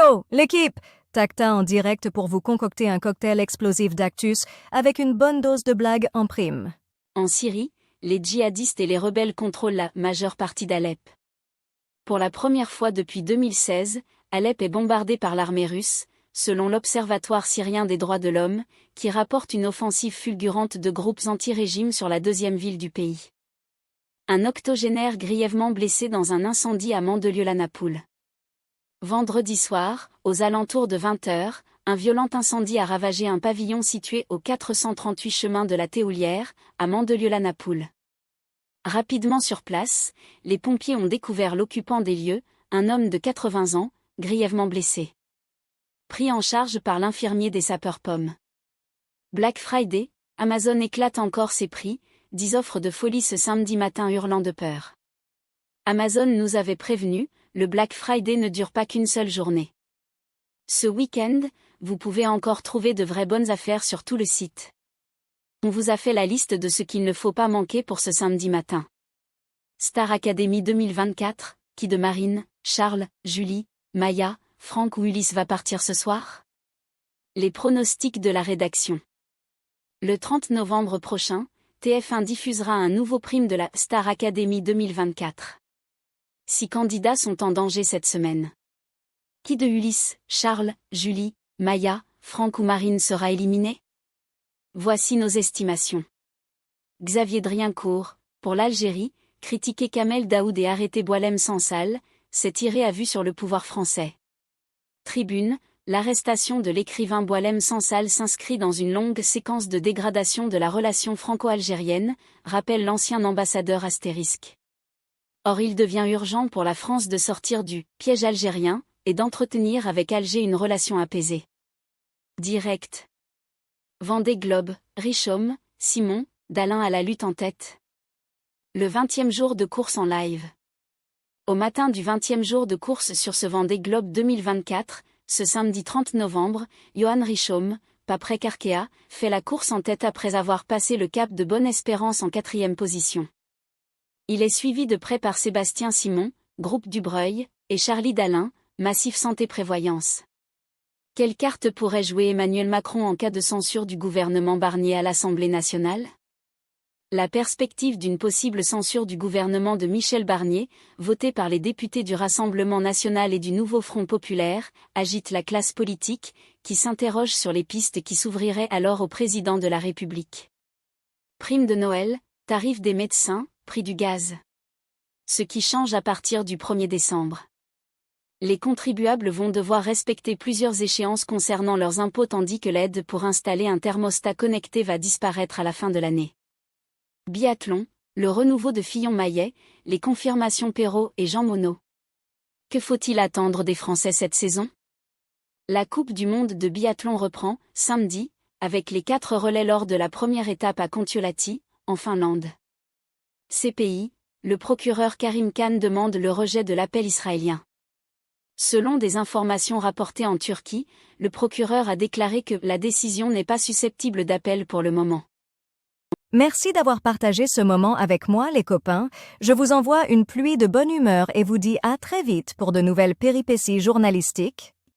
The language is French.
Yo, l'équipe! Tacta en direct pour vous concocter un cocktail explosif d'actus avec une bonne dose de blague en prime. En Syrie, les djihadistes et les rebelles contrôlent la majeure partie d'Alep. Pour la première fois depuis 2016, Alep est bombardée par l'armée russe, selon l'Observatoire syrien des droits de l'homme, qui rapporte une offensive fulgurante de groupes anti-régime sur la deuxième ville du pays. Un octogénaire grièvement blessé dans un incendie à Mandelieu-la-Napoule. Vendredi soir, aux alentours de 20h, un violent incendie a ravagé un pavillon situé au 438 chemin de la Théoulière, à Mandelieu-la-Napoule. Rapidement sur place, les pompiers ont découvert l'occupant des lieux, un homme de 80 ans, grièvement blessé. Pris en charge par l'infirmier des sapeurs-pommes. Black Friday, Amazon éclate encore ses prix, 10 offres de folie ce samedi matin hurlant de peur. Amazon nous avait prévenu, le Black Friday ne dure pas qu'une seule journée. Ce week-end, vous pouvez encore trouver de vraies bonnes affaires sur tout le site. On vous a fait la liste de ce qu'il ne faut pas manquer pour ce samedi matin. Star Academy 2024, qui de Marine, Charles, Julie, Maya, Franck ou Ulysse va partir ce soir? Les pronostics de la rédaction. Le 30 novembre prochain, TF1 diffusera un nouveau prime de la Star Academy 2024. 6 candidats sont en danger cette semaine. Qui de Ulysse, Charles, Julie, Maya, Franck ou Marine sera éliminé? Voici nos estimations. Xavier Driancourt, pour l'Algérie, critiquer Kamel Daoud et arrêter Boualem Sansal, c'est tirer à vue sur le pouvoir français. Tribune, l'arrestation de l'écrivain Boualem Sansal s'inscrit dans une longue séquence de dégradation de la relation franco-algérienne, rappelle l'ancien ambassadeur astérisque. Or il devient urgent pour la France de sortir du « piège algérien » et d'entretenir avec Alger une relation apaisée. Direct. Vendée Globe, Richomme, Simon, d'Alain à la lutte en tête. Le 20e jour de course en live. Au matin du 20e jour de course sur ce Vendée Globe 2024, ce samedi 30 novembre, Johan Richomme, Paprec Arkea, fait la course en tête après avoir passé le cap de Bonne-Espérance en 4e position. Il est suivi de près par Sébastien Simon, Groupe Dubreuil, et Charlie Dalin, Massif Santé Prévoyance. Quelle carte pourrait jouer Emmanuel Macron en cas de censure du gouvernement Barnier à l'Assemblée nationale? La perspective d'une possible censure du gouvernement de Michel Barnier, votée par les députés du Rassemblement national et du Nouveau Front populaire, agite la classe politique, qui s'interroge sur les pistes qui s'ouvriraient alors au président de la République. Prime de Noël, tarif des médecins, prix du gaz. Ce qui change à partir du 1er décembre. Les contribuables vont devoir respecter plusieurs échéances concernant leurs impôts tandis que l'aide pour installer un thermostat connecté va disparaître à la fin de l'année. Biathlon, le renouveau de Fillon-Maillet, les confirmations Perrault et Jean Monod. Que faut-il attendre des Français cette saison? La Coupe du monde de biathlon reprend, samedi, avec les 4 relais lors de la première étape à Kontiolahti, en Finlande. CPI, le procureur Karim Khan demande le rejet de l'appel israélien. Selon des informations rapportées en Turquie, le procureur a déclaré que la décision n'est pas susceptible d'appel pour le moment. Merci d'avoir partagé ce moment avec moi, les copains. Je vous envoie une pluie de bonne humeur et vous dis à très vite pour de nouvelles péripéties journalistiques.